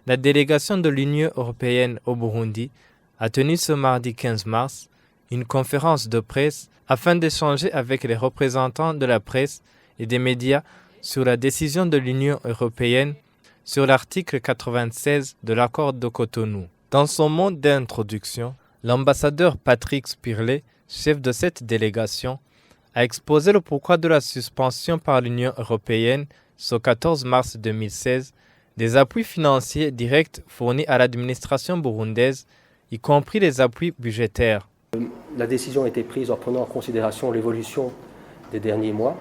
La délégation de l'Union européenne au Burundi a tenu ce mardi 15 mars une conférence de presse afin d'échanger avec les représentants de la presse et des médias sur la décision de l'Union européenne sur l'article 96 de l'accord de Cotonou. Dans son mot d'introduction, l'ambassadeur Patrick Spirley, chef de cette délégation, a exposé le pourquoi de la suspension par l'Union européenne ce 14 mars 2016 des appuis financiers directs fournis à l'administration burundaise, y compris les appuis budgétaires. La décision a été prise en prenant en considération l'évolution des derniers mois,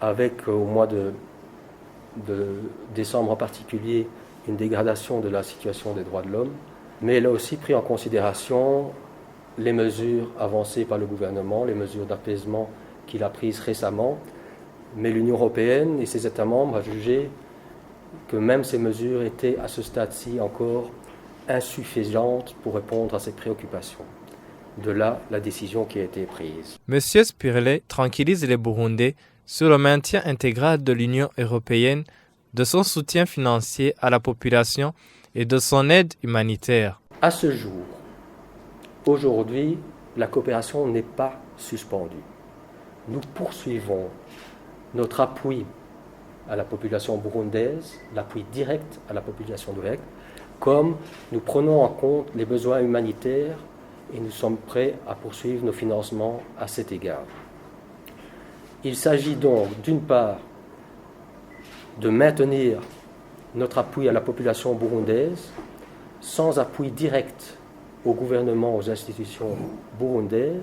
avec au mois de décembre en particulier une dégradation de la situation des droits de l'homme, mais elle a aussi pris en considération les mesures avancées par le gouvernement, les mesures d'apaisement qu'il a prises récemment, mais l'Union européenne et ses États membres ont jugé que même ces mesures étaient à ce stade-ci encore insuffisantes pour répondre à ces préoccupations. De là, la décision qui a été prise. M. Spirley tranquillise les Burundais sur le maintien intégral de l'Union européenne, de son soutien financier à la population et de son aide humanitaire. À ce jour, aujourd'hui, la coopération n'est pas suspendue. Nous poursuivons notre appui à la population burundaise, l'appui direct à la population directe, comme nous prenons en compte les besoins humanitaires et nous sommes prêts à poursuivre nos financements à cet égard. Il s'agit donc, d'une part, de maintenir notre appui à la population burundaise sans appui direct au gouvernement, aux institutions burundaises,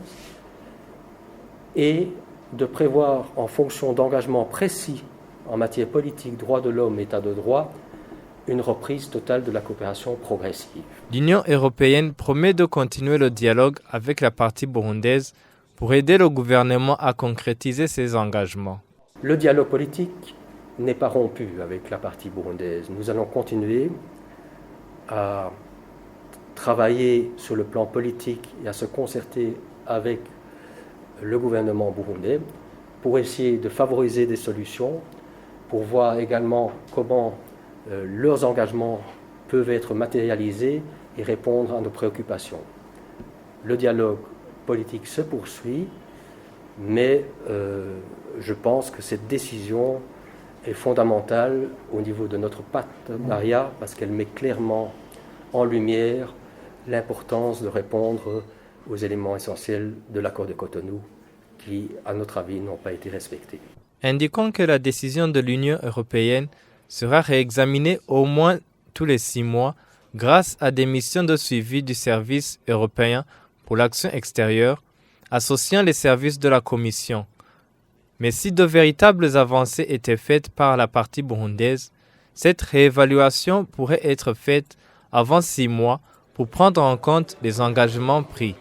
et de prévoir, en fonction d'engagements précis en matière politique, droits de l'homme, état de droit, une reprise totale de la coopération progressive. L'Union européenne promet de continuer le dialogue avec la partie burundaise pour aider le gouvernement à concrétiser ses engagements. Le dialogue politique n'est pas rompu avec la partie burundaise. Nous allons continuer à travailler sur le plan politique et à se concerter avec le gouvernement burundais pour essayer de favoriser des solutions, pour voir également comment leurs engagements peuvent être matérialisés et répondre à nos préoccupations. Le dialogue politique se poursuit, mais je pense que cette décision est fondamentale au niveau de notre partenariat parce qu'elle met clairement en lumière l'importance de répondre aux éléments essentiels de l'accord de Cotonou qui, à notre avis, n'ont pas été respectés. Indiquons que la décision de l'Union européenne sera réexaminée au moins tous les 6 mois grâce à des missions de suivi du service européen pour l'action extérieure, associant les services de la Commission. Mais si de véritables avancées étaient faites par la partie burundaise, cette réévaluation pourrait être faite avant 6 mois pour prendre en compte les engagements pris.